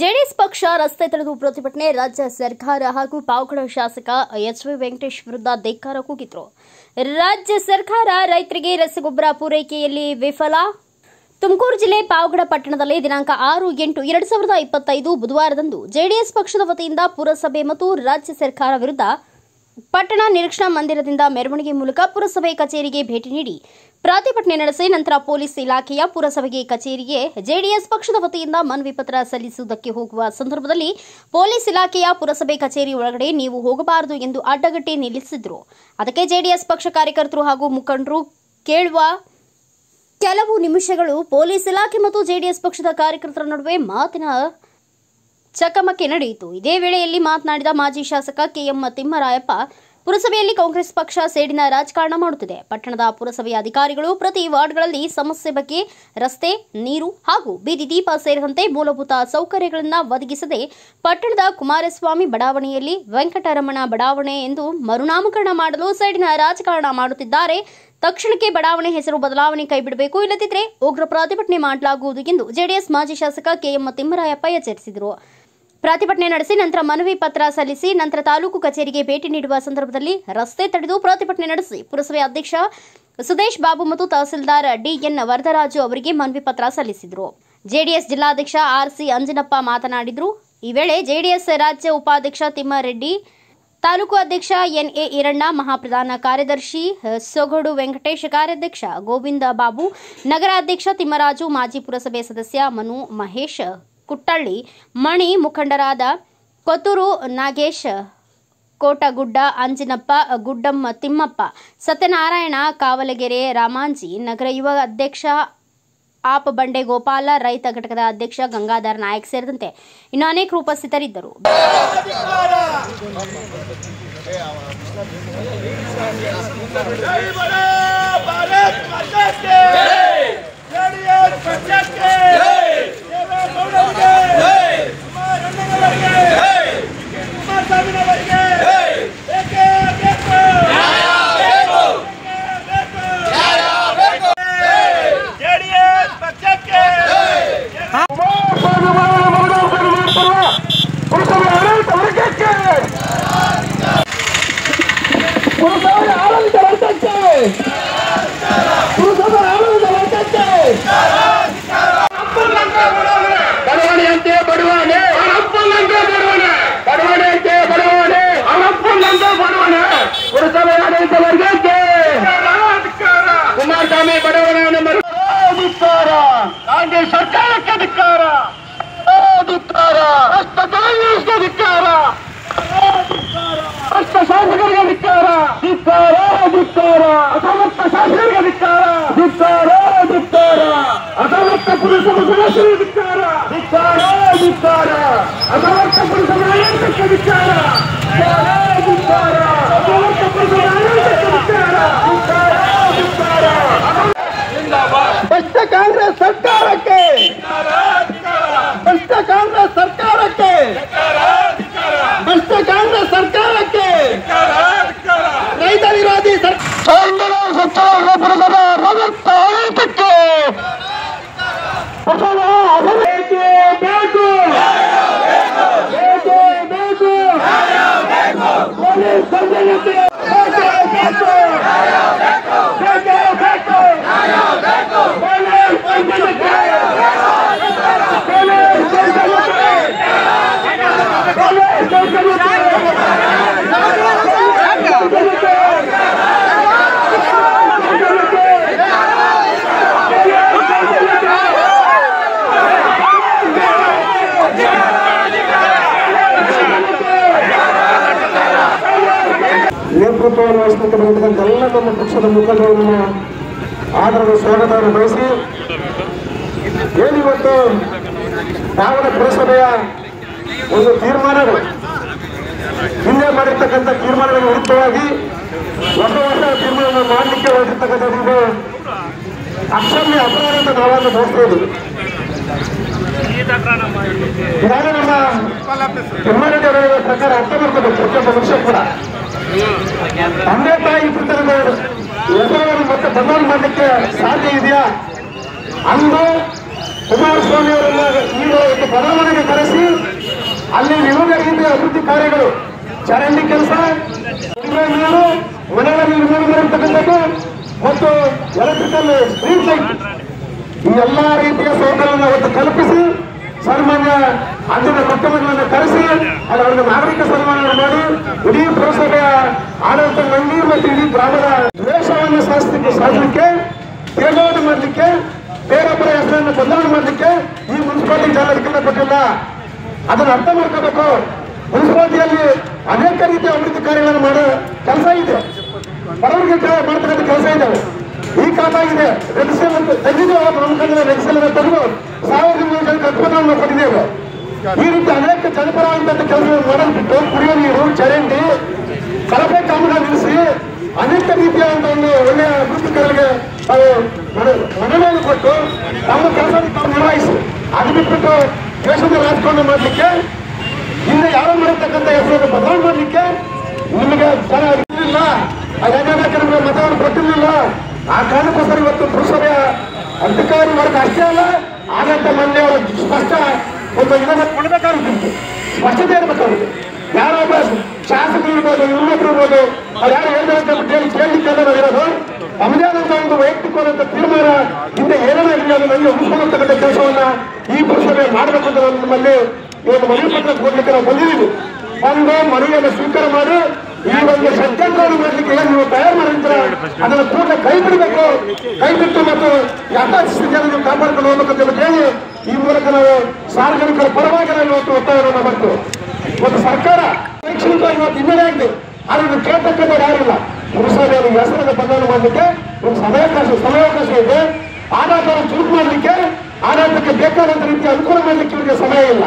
JDS ಪಕ್ಷ ರಸ್ತೆ ತಡೆದು ಪ್ರತಿಭಟನೆ. ರಾಜ್ಯ ಸರ್ಕಾರ ಹಾಗೂ ಪಾವಗಡ ಶಾಸಕ ಎಚ್.ವಿ. ವೆಂಕಟೇಶ್ ವಿರುದ್ಧ ಧಿಕ್ಕಾರ ಕೂಗಿದ್ರು. ರಾಜ್ಯ ಸರ್ಕಾರ ರೈತರಿಗೆ ರಸಗೊಬ್ಬರ ಪೂರೈಕೆಯಲ್ಲಿ ವಿಫಲ. ತುಮಕೂರು ಜಿಲ್ಲೆ ಪಾವಗಡ ಪಟ್ಟಣದಲ್ಲಿ ದಿನಾಂಕ 6-8-2025 ಬುಧವಾರದಂದು ಜೆಡಿಎಸ್ ಪಕ್ಷದ ವತಿಯಿಂದ ಪುರಸಭೆ ಮತ್ತು ರಾಜ್ಯ ಸರ್ಕಾರ ವಿರುದ್ಧ ಪಟ್ಟಣ ನಿರೀಕ್ಷಣಾ ಮಂದಿರದಿಂದ ಮೆರವಣಿಗೆ ಮೂಲಕ ಪುರಸಭೆ ಕಚೇರಿಗೆ ಭೇಟಿ ನೀಡಿ ಪ್ರತಿಭಟನೆ ನಡೆಸಿ ನಂತರ ಪೊಲೀಸ್ ಇಲಾಖೆಯ ಪುರಸಭೆಗೆ ಕಚೇರಿಗೆ ಜೆಡಿಎಸ್ ಪಕ್ಷದ ವತಿಯಿಂದ ಮನವಿ ಪತ್ರ ಸಲ್ಲಿಸುವುದಕ್ಕೆ ಹೋಗುವ ಸಂದರ್ಭದಲ್ಲಿ ಪೊಲೀಸ್ ಇಲಾಖೆಯ ಪುರಸಭೆ ಕಚೇರಿ ಒಳಗಡೆ ನೀವು ಹೋಗಬಾರದು ಎಂದು ಅಡ್ಡಗಟ್ಟಿ ನಿಲ್ಲಿಸಿದ್ರು. ಅದಕ್ಕೆ ಜೆಡಿಎಸ್ ಪಕ್ಷ ಕಾರ್ಯಕರ್ತರು ಹಾಗೂ ಮುಖಂಡರು ಕೇಳುವ ಕೆಲವು ನಿಮಿಷಗಳು ಪೊಲೀಸ್ ಇಲಾಖೆ ಮತ್ತು ಜೆಡಿಎಸ್ ಪಕ್ಷದ ಕಾರ್ಯಕರ್ತರ ನಡುವೆ ಮಾತಿನ ಚಕಮಕಿ ನಡೆಯಿತು. ಇದೇ ವೇಳೆಯಲ್ಲಿ ಮಾತನಾಡಿದ ಮಾಜಿ ಶಾಸಕ ಕೆಎಂ ತಿಮ್ಮರಾಯಪ್ಪ, ಪುರಸಭೆಯಲ್ಲಿ ಕಾಂಗ್ರೆಸ್ ಪಕ್ಷ ಸೇಡಿನ ರಾಜಕಾರಣ ಮಾಡುತ್ತಿದೆ. ಪಟ್ಟಣದ ಪುರಸಭೆಯ ಅಧಿಕಾರಿಗಳು ಪ್ರತಿ ವಾರ್ಡ್ಗಳಲ್ಲಿ ಸಮಸ್ಯೆ ಬಗ್ಗೆ ರಸ್ತೆ, ನೀರು ಹಾಗೂ ಬೀದಿ ದೀಪ ಸೇರಿದಂತೆ ಮೂಲಭೂತ ಸೌಕರ್ಯಗಳನ್ನು ಒದಗಿಸದೆ ಪಟ್ಟಣದ ಕುಮಾರಸ್ವಾಮಿ ಬಡಾವಣೆಯಲ್ಲಿ ವೆಂಕಟರಮಣ ಬಡಾವಣೆ ಎಂದು ಮರುನಾಮಕರಣ ಮಾಡಲು ಸೇಡಿನ ರಾಜಕಾರಣ ಮಾಡುತ್ತಿದ್ದಾರೆ. ತಕ್ಷಣಕ್ಕೆ ಬಡಾವಣೆ ಹೆಸರು ಬದಲಾವಣೆ ಕೈಬಿಡಬೇಕು, ಇಲ್ಲದಿದ್ದರೆ ಉಗ್ರ ಪ್ರತಿಭಟನೆ ಮಾಡಲಾಗುವುದು ಎಂದು ಜೆಡಿಎಸ್ ಮಾಜಿ ಶಾಸಕ ಕೆಎಂ ತಿಮ್ಮರಾಯಪ್ಪ ಎಚ್ಚರಿಸಿದರು. ಪ್ರತಿಭಟನೆ ನಡೆಸಿ ನಂತರ ಮನವಿ ಪತ್ರ ಸಲ್ಲಿಸಿ ನಂತರ ತಾಲೂಕು ಕಚೇರಿಗೆ ಭೇಟಿ ನೀಡುವ ಸಂದರ್ಭದಲ್ಲಿ ರಸ್ತೆ ತಡೆದು ಪ್ರತಿಭಟನೆ ನಡೆಸಿ ಪುರಸಭೆ ಅಧ್ಯಕ್ಷ ಸುದೇಶ್ ಬಾಬು ಮತ್ತು ತಹಸೀಲ್ದಾರ್ ಡಿಎನ್ ವರದರಾಜು ಅವರಿಗೆ ಮನವಿ ಪತ್ರ ಸಲ್ಲಿಸಿದರು. ಜೆಡಿಎಸ್ ಜಿಲ್ಲಾಧ್ಯಕ್ಷ ಆರ್.ಸಿ. ಅಂಜನಪ್ಪ ಮಾತನಾಡಿದರು. ಈ ವೇಳೆ ಜೆಡಿಎಸ್ ರಾಜ್ಯ ಉಪಾಧ್ಯಕ್ಷ ತಿಮ್ಮಾರೆಡ್ಡಿ, ತಾಲೂಕು ಅಧ್ಯಕ್ಷ ಎನ್.ಎ. ಈರಣ್ಣ, ಮಹಾಪ್ರಧಾನ ಕಾರ್ಯದರ್ಶಿ ಸೊಗಡು ವೆಂಕಟೇಶ್, ಕಾರ್ಯಾಧ್ಯಕ್ಷ ಗೋವಿಂದ ಬಾಬು, ನಗರಾಧ್ಯಕ್ಷ ತಿಮ್ಮರಾಜು, ಮಾಜಿ ಪುರಸಭೆ ಸದಸ್ಯ ಮನು ಮಹೇಶ್ ಕುಟ್ಟಳ್ಳಿ, ಮಣಿ, ಮುಖಂಡರಾದ ಕೊತ್ತೂರು ನಾಗೇಶ್, ಕೋಟಗುಡ್ಡ ಅಂಜಿನಪ್ಪ, ಗುಡ್ಡಮ್ಮ ತಿಮ್ಮಪ್ಪ, ಸತ್ಯನಾರಾಯಣ, ಕಾವಲಗೆರೆ ರಾಮಾಂಜಿ, ನಗರ ಯುವ ಅಧ್ಯಕ್ಷ ಆಪ ಬಂಡೆ ಗೋಪಾಲ, ರೈತ ಘಟಕದ ಅಧ್ಯಕ್ಷ ಗಂಗಾಧರ್ ನಾಯಕ್ ಸೇರಿದಂತೆ ಇನ್ನು ಅನೇಕರು ಉಪಸ್ಥಿತರಿದ್ದರು. ಕುಮಾರಸ್ವಾಮಿ ಬಡವರನ್ನು ಕಾಂಗ್ರೆಸ್ ಸರ್ಕಾರಕ್ಕೆ ಧಿಕ್ಕಾರ, ಭ್ರಷ್ಟ ಕಾಂಗ್ರೆಸ್ಗೆ ಧಿಕ್ಕಾರ, ಭ್ರಷ್ಟ ಶಾಸಕರಿಗೆ ಧಿಕ್ಕಾರ, ಅಸಮರ್ಥ ಶಾಸಕರಿಗೆ ಧಿಕ್ಕಾರ, ಅಸಮರ್ಥ ಪುರಸಭೆ ಸದಸ್ಯರಿಗೆ ಧಿಕ್ಕಾರ, ಅಸಮರ್ಥ ಪುರಸಭೆ ಆಡಳಿತಕ್ಕೆ ಧಿಕ್ಕಾರ, ಅಸಮರ್ಥ ಪುರಸಭೆ ಆಡಳಿತಕ್ಕೆ ಧಿಕ್ಕಾರ. ಭ್ರಷ್ಟ ಕಾಂಗ್ರೆಸ್ ಸರ್ಕಾರಕ್ಕೆ, ಭ್ರಷ್ಟ ಕಾಂಗ್ರೆಸ್ ಸರ್ಕಾರಕ್ಕೆ, ಭ್ರಷ್ಟ ಕಾಂಗ್ರೆಸ್ ಸರ್ಕಾರಕ್ಕೆ, ರೈತ ವಿರೋಧಿ ಆಡಳಿತಕ್ಕೆ ಬೇಕು, ಪೊಲೀಸ್ ಸಂಘಟನೆ ನೇತೃತ್ವವನ್ನು ವಹಿಸಲಿಕ್ಕೆ ಬಂದಿದ್ದಂಥ ಎಲ್ಲ ನಮ್ಮ ಪಕ್ಷದ ಮುಖಂಡರನ್ನು ಆದರದ ಸ್ವಾಗತವನ್ನು ಬಯಸಿ, ಏನಿವತ್ತು ಪಾವಗಡ ಪುರಸಭೆಯ ಒಂದು ತೀರ್ಮಾನಗಳು ಹಿಂದೆ ಮಾಡಿರ್ತಕ್ಕಂಥ ತೀರ್ಮಾನಗಳ ವಿರುದ್ಧವಾಗಿ ಹೊಸ ತೀರ್ಮಾನವನ್ನು ಮಾಡಲಿಕ್ಕೆ ಹೊರಟಿರ್ತಕ್ಕಂಥದ್ದು ಅಕ್ಷಮ್ಯ ಅಪರಾಧ ಅಂತ ನಾವನ್ನು ಭಾವಿಸ್ತಾ ಇದ್ದೀವಿ. ಈಗಾಗಲೇ ನಮ್ಮ ತಿಮ್ಮಾರೆಡ್ಡಿ ಅವರ ಪ್ರಕಾರ ಅರ್ಥ ಮಾಡ್ಕೋಬೇಕು ಪ್ರತಿಯೊಬ್ಬ ಮನುಷ್ಯ ಕೂಡ ತಂದೆ ತಾಯಿ ಪುತ್ರರ ಹೆಸರನ್ನು ಮತ್ತೆ ಬದಲಾವಣೆ ಮಾಡಲಿಕ್ಕೆ ಸಾಧ್ಯ ಇದೆಯಾ? ಅಂದು ಕುಮಾರಸ್ವಾಮಿ ಅವರನ್ನ ಈಗ ಬಡಾವಣೆಗೆ ಕರೆಸಿ ಅಲ್ಲಿ ವಿವಿಧ ರೀತಿಯ ಅಭಿವೃದ್ಧಿ ಕಾರ್ಯಗಳು, ಚರಂಡಿ ಕೆಲಸ, ನೀರು, ಮನೆಗಳಲ್ಲಿ ನಿರ್ಮಾಣವಾಗಿರ್ತಕ್ಕಂಥದ್ದು ಮತ್ತು ಎಲೆಕ್ಟ್ರಿಕಲ್ ಸ್ಟ್ರೀಟ್ ಲೈಟ್ ಈ ಎಲ್ಲಾ ರೀತಿಯ ಸೌಕರ್ಯವನ್ನು ಅವತ್ತು ಕಲ್ಪಿಸಿ ಸನ್ಮಾನ್ಯ ಅಂದಿನ ಮುಖ್ಯಮಂತ್ರಿಗಳನ್ನು ಕರೆಸಿ ಅಲ್ಲಿ ಅವರಿಗೆ ನಾಗರಿಕ ಸನ್ಮಾನ ಮಾಡಿ ಇಡೀ ಪುರಸಭೆಯ ಆಡಳಿತ ಮಂಡಳಿ ಮತ್ತು ಇಡೀ ಗ್ರಾಮದ ದ್ವೇಷವನ್ನು ಸಾಧಿಸಲಿಕ್ಕೆ, ತೇಜೋವಧೆ ಮಾಡಲಿಕ್ಕೆ, ಬೇರೊಬ್ಬರ ಹೆಸರನ್ನು ಬದಲಾವಣೆ ಮಾಡಲಿಕ್ಕೆ ಈ ಮುನ್ಸಿಪಾಲಿಟಿ ಜನ ಅಧಿಕಾರ ಕೊಟ್ಟಿಲ್ಲ. ಅದನ್ನು ಅರ್ಥ ಮಾಡ್ಕೋಬೇಕು. ಮುನ್ಸಿಪಾಲಿಟಿಯಲ್ಲಿ ಅನೇಕ ರೀತಿಯ ಅಭಿವೃದ್ಧಿ ಕಾರ್ಯಗಳನ್ನು ಮಾಡೋ ಕೆಲಸ ಇದೆ, ಬಡವರಿಗೆ ಮಾಡ್ತಕ್ಕಂಥ ಕೆಲಸ ಇದೆ. ಈ ಕಾಲ ಇದೆ ರೆಜಿಸ್ಟರ್ ತೆಗೆದು ನಮ್ಮ ಕಡೆ ರೆಜಿಸ್ಟರ್ ತೆಗೆದು 1,000 ಜನಕ್ಕೆ ಅನುದಾನವನ್ನು ಕೊಟ್ಟಿದ್ದೇವೆ. ಈ ರೀತಿ ಅನೇಕ ಜನಪರವಾದಂತಹ ಕೆಲಸಗಳನ್ನು ಮಾಡಲ್ಬಿಟ್ಟು ಕುಡಿಯುವ ನೀರು, ಚರಂಡಿ, ಕಳಪೆ ಕಾಮಗಾರಿ ನಿಲ್ಲಿಸಿ ಅನೇಕ ರೀತಿಯಾದಂತಹ ಒಂದು ಒಳ್ಳೆಯ ಅಭಿವೃದ್ಧಿ ಕಾರ್ಯಗಳಿಗೆ ತಾವು ಮನವಿಯನ್ನು ಕೊಟ್ಟು ತಮ್ಮ ಕೆಲಸವನ್ನು ತಾವು ನಿರ್ವಹಿಸಿ ಅದು ಬಿಟ್ಬಿಟ್ಟು ದೇಶದ ರಾಜಕಾರಣ ಮಾಡಲಿಕ್ಕೆ, ಹಿಂದೆ ಯಾರು ಮಾಡಿರ್ತಕ್ಕಂಥ ಹೆಸರನ್ನು ಬದಲಾವಣೆ ಮಾಡಲಿಕ್ಕೆ ನಿಮಗೆ ಜನ ಇರಲಿಲ್ಲ, ನಿಮಗೆ ಮತವನ್ನು ಕೊಟ್ಟಿರಲಿಲ್ಲ. ಆ ಕಾರಣಕ್ಕೋಸ್ಕರ ಇವತ್ತು ಪುರಸಭೆಯ ಅಧಿಕಾರಿ ವರ್ಗ ಅಷ್ಟೇ ಅಲ್ಲ, ಆಡಳಿತ ಮಂಡಳಿಯವರ ಸ್ಪಷ್ಟ ಒಂದು ಇದನ್ನು ಕೊಡಬೇಕಾಗುತ್ತೆ, ಸ್ಪಷ್ಟತೆ ಇರಬೇಕಾಗುತ್ತೆ. ಯಾರೊಬ್ಬ ಶಾಸಕರು ಇರ್ಬೋದು, ಇನ್ನೊಬ್ರು ಇರ್ಬೋದು, ಅವ್ರು ಯಾರು ಹೇಳ್ದಂತ ಕೇಳಲಿಕ್ಕೆ ಇರೋದು ತಮ್ಮದೇ ಆದಂತಹ ಒಂದು ವೈಯಕ್ತಿಕವಾದಂತಹ ತೀರ್ಮಾನ ಹಿಂದೆ ಏನೇನೋ ಇರಲಿ ಅದು ನನಗೆ ಉಳಿಸ್ಕೊಳ್ಳತಕ್ಕಂಥ ಕೆಲಸವನ್ನ ಈ ಪುರಸಭೆ ಮಾಡಬೇಕು ಅಂತ ನಾನು ನಿಮ್ಮಲ್ಲಿ ಇವತ್ತು ಮನವಿ ಪತ್ರ ಕೊಡ್ಲಿಕ್ಕೆ ನಾವು ಬಂದಿದ್ದೀವಿ. ಒಂದು ಮನವಿಯನ್ನು ಸ್ವೀಕಾರ ಮಾಡಿ ಈ ಒಂದು ಷಡ್ಯಂತ್ರವನ್ನು ಮಾಡಲಿಕ್ಕೆ ಏನು ನೀವು ತಯಾರು ಮಾಡಿರ್ತೀರ ಅದನ್ನು ಕೂಡಲೇ ಕೈ ಬಿಡಬೇಕು. ಕೈ ಬಿಟ್ಟು ಮತ್ತು ಯಥಾಸ್ಥಿತಿಯನ್ನು ನೀವು ಕಾಪಾಡಿಕೊಂಡು ಹೋಗ್ಬೇಕಂತ ಹೇಳಿ ಈ ಮೂಲಕ ನಾವು ಸಾರ್ವಜನಿಕರ ಪರವಾಗಿ ನಾವು ಇವತ್ತು ಒತ್ತಾಯವನ್ನು ಮಾಡ್ತೇವೆ. ಇವತ್ತು ಸರ್ಕಾರ ಶೈಕ್ಷಣಿಕವಾಗಿ ಇವತ್ತು ಹಿನ್ನಡೆ ಆಗಿದೆ, ಆದರೆ ಕೇಳ್ತಕ್ಕಂಥ ಯಾರಿಲ್ಲ. ಪುರಸಭೆಯಲ್ಲಿ ಹೆಸರನ್ನು ಬದಲಾವಣೆ ಮಾಡಲಿಕ್ಕೆ ಒಂದು ಸಮಯಾವಕಾಶ ಇದೆ. ಆಡಳಿತವನ್ನು ಚುರುಕು ಮಾಡಲಿಕ್ಕೆ, ಆಡಳಿತಕ್ಕೆ ಬೇಕಾದಂತ ರೀತಿಯ ಅನುಕೂಲ ಮಾಡಲಿಕ್ಕೆ ಇವರಿಗೆ ಸಮಯ ಇಲ್ಲ.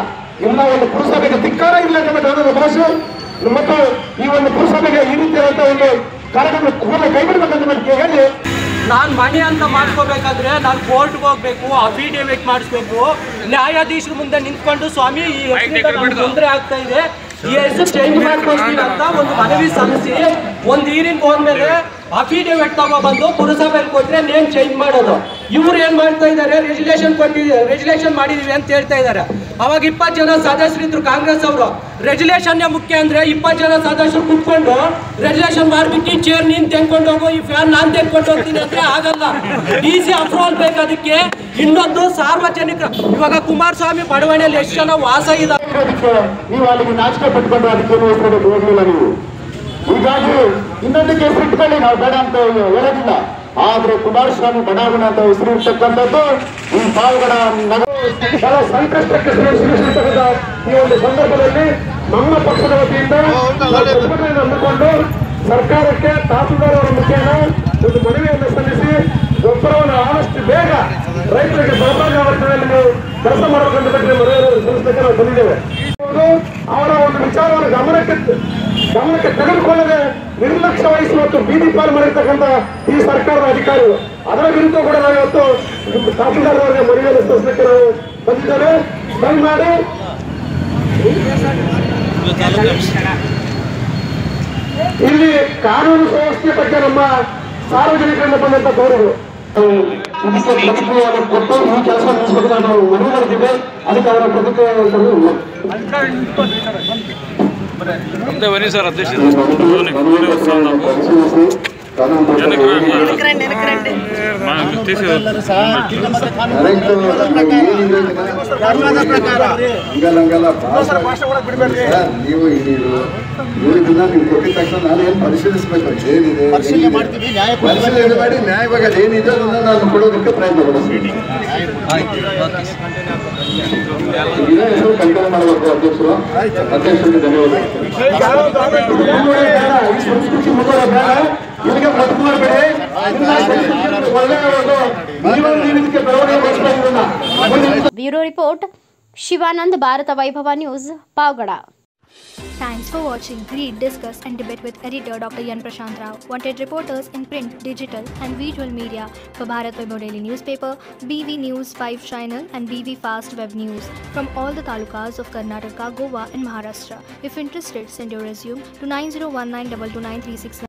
ಇಲ್ಲ ಒಂದು ಪುರಸಭೆಗೆ ಧಿಕ್ಕಾರ ಇಲ್ಲ ಅನ್ನೋ ಭಾಷೆ ಮತ್ತು ಈ ಒಂದು ಪುರಸಭೆಗೆ ಈ ರೀತಿಯಾದಂತಹ ಒಂದು ಕಾರ್ಯಕ್ರಮ ಕೂಡಲೇ ಕೈಬಿಡಬೇಕಂತ ಹೇಳಿ ನಾನು ಮನೆ ಅಂತ ಮಾಡ್ಕೋಬೇಕಾದ್ರೆ ನಾನು ಕೋರ್ಟ್ಗೆ ಹೋಗ್ಬೇಕು, ಅಫಿಡೇವಿಟ್ ಮಾಡಿಸ್ಬೇಕು, ನ್ಯಾಯಾಧೀಶರ ಮುಂದೆ ನಿಂತ್ಕೊಂಡು ಸ್ವಾಮಿ ಈ ಹೆಸರಿಗೆ ತೊಂದರೆ ಆಗ್ತಾ ಇದೆ, ಈ ಹೆಸರು ಚೇಂಜ್ ಮಾಡ್ಕೊಳ್ತೀನಿ ಅಂತ ಒಂದು ಮನವಿ ಸಲ್ಲಿಸಿ ಒಂದು ಹೀರಿಂಗ್ ಹೋದ್ಮೇಲೆ ಅಫಿಡೇವಿಟ್ ತಗೊಬಂದು ಪುರಸಭೆಯಲ್ಲಿ ಕೊಟ್ಟರೆ ನೇಮ್ ಚೇಂಜ್ ಮಾಡೋದು. ಇವ್ರು ಏನ್ ಮಾಡ್ತಾ ಇದ್ದಾರೆ, ರೆಜುಲೇಷನ್ ಮಾಡಿದೀವಿ ಅಂತ ಹೇಳ್ತಾ ಇದ್ದಾರೆ. ಅವಾಗ 20 ಜನ ಸದಸ್ಯರಿದ್ರು ಕಾಂಗ್ರೆಸ್ ಅವರು. ರೆಜುಲೇಷನ್ನೇ ಮುಖ್ಯ ಅಂದ್ರೆ 20 ಜನ ಸದಸ್ಯರು ಕುತ್ಕೊಂಡು ರೆಜುಲೇಷನ್ ಮಾಡ್ಬಿಟ್ಟು ಚೇರ್ ನೀನ್ ತೆಗೆದುಕೊಂಡು ಹೋಗು, ಈ ಫ್ಯಾನ್ ನಾನ್ ತೆಗೆದುಕೊಂಡು ಹೋಗ್ತೀನಿ ಅಂದ್ರೆ ಆಗಲ್ಲ. DC ಅಪ್ರೂವಲ್ ಬೇಕು ಅದಕ್ಕೆ. ಇನ್ನೊಂದು ಸಾರ್ವಜನಿಕ, ಇವಾಗ ಕುಮಾರಸ್ವಾಮಿ ಬಡಾವಣೆಯಲ್ಲಿ ಎಷ್ಟು ಜನ ವಾಸ ಇದ್ದಾರೆ, ನೀವು ಅಲ್ಲಿಗೆ ನಾಚಿಕೆ ಪಟ್ಕೊಂಡು ಅದಕ್ಕೆ ಹೋಗ್ಲಿಲ್ಲ ನೀವು. ಹೀಗಾಗಿ ಇನ್ನೊಂದಕ್ಕೆ ಹೆಸರಿಟ್ಕೊಳ್ಳಿ, ನಾವು ಬೇಡ ಅಂತ ಹೇಳೋದಿಲ್ಲ. ಆದ್ರೆ ಕುಮಾರಸ್ವಾಮಿ ಬಡಾವಣೆ ಅಂತ ಹೆಸರಿರ್ತಕ್ಕಂಥದ್ದು ಈ ಪಾವಗಡ ನಗರ ಬಹಳ ಸಂಕಷ್ಟಕ್ಕೆ ಸಿಲುಕಿರ್ತಕ್ಕಂಥ ಈ ಒಂದು ಸಂದರ್ಭದಲ್ಲಿ ನಮ್ಮ ಪಕ್ಷದ ವತಿಯಿಂದ ಪ್ರತಿಭಟನೆಯನ್ನು ಹಮ್ಮಿಕೊಂಡು ಸರ್ಕಾರಕ್ಕೆ ತಹಸೀಲ್ದಾರ್ ಅವರ ಮುಖೇನ ಒಂದು ಮನವಿಯನ್ನು ಸಲ್ಲಿಸಿ ಗೊಬ್ಬರವನ್ನು ಆದಷ್ಟು ಬೇಗ ರೈತರಿಗೆ ಸೌಕರ್ಯ ಅವಸ್ಥೆಯಲ್ಲಿ ಕೆಲಸ ಮಾಡಬೇಕಂತ ಮನವಿಯನ್ನು ಸಲ್ಲಿಸಲಿಕ್ಕೆ ನಾವು ಬಂದಿದ್ದೇವೆ. ಅವರ ಒಂದು ವಿಚಾರವನ್ನು ಗಮನಕ್ಕೆ ತೆಗೆದುಕೊಳ್ಳದೆ ನಿರ್ಲಕ್ಷ್ಯ ವಹಿಸಿ ಮತ್ತು ಬೀದಿ ಪಾಲು ಮಾಡಿರ್ತಕ್ಕಂಥ ಈ ಸರ್ಕಾರದ ಅಧಿಕಾರಿಗಳು, ಅದರ ವಿರುದ್ಧ ಕೂಡ ನಾವು ಇವತ್ತು ತಹಸೀಲ್ದಾರ್ ಅವರಿಗೆ ಮನವಿಯನ್ನು ಸಲ್ಲಿಸಲಿಕ್ಕೆ ನಾವು ಬಂದಿದ್ದೇವೆ. ದಯಮಾಡಿ ಇಲ್ಲಿ ಕಾನೂನು ಸುವ್ಯವಸ್ಥೆ ಬಗ್ಗೆ ನಮ್ಮ ಸಾರ್ವಜನಿಕರಿಂದ ಬಂದಂತ ಗೌರವರು ಇದಕ್ಕೆ ಪ್ರತಿಕ್ರಿಯೆಯನ್ನು ಕೊಟ್ಟು ಈ ಕೆಲಸ ನಡೆಸಬೇಕು ನಾವು ಮನವಿ ಮಾಡಿದ್ದೇವೆ. ಅದಕ್ಕೆ ಅವರ ಪ್ರತಿಕ್ರಿಯೆ ಬನ್ನಿ ಸರ್ ಅಧ್ಯಕ್ಷ ನೀವು ಹೇಳಿದ್ದನ್ನ ನೀವು ಕೊಟ್ಟಿದ ತಕ್ಷಣ ನಾನು ಏನು ಪರಿಶೀಲಿಸಬೇಕು, ಏನಿದೆ ಪರಿಶೀಲನೆ ಮಾಡಿ ನ್ಯಾಯವಾಗಿ ಅದೇನಿದೆ ಅದನ್ನ ನಾನು ಕೊಡೋದಕ್ಕೆ ಪ್ರಯತ್ನ ಪಡಿಸ್ತೀನಿ. ಇದೇ ಹೆಸರು ಕಲ್ಪನೆ ಮಾಡಬೇಕು ಅಧ್ಯಕ್ಷರು. ಅಧ್ಯಕ್ಷರಿಗೆ ಧನ್ಯವಾದ. ಬ್ಯೂರೋ ರಿಪೋರ್ಟ್ ಶಿವಾನಂದ್, ಭಾರತ ವೈಭವ news, Pavagada. Thanks for watching. Read, discuss and debate with editor Dr. Yan Prashant Rao. Wanted reporters in print, digital and visual media for Bharat Vaibhav Daily Newspaper, BV News 5 Channel and BV Fast Web News from all the talukas of Karnataka, Goa and Maharashtra. If interested, send your resume to 9019229369.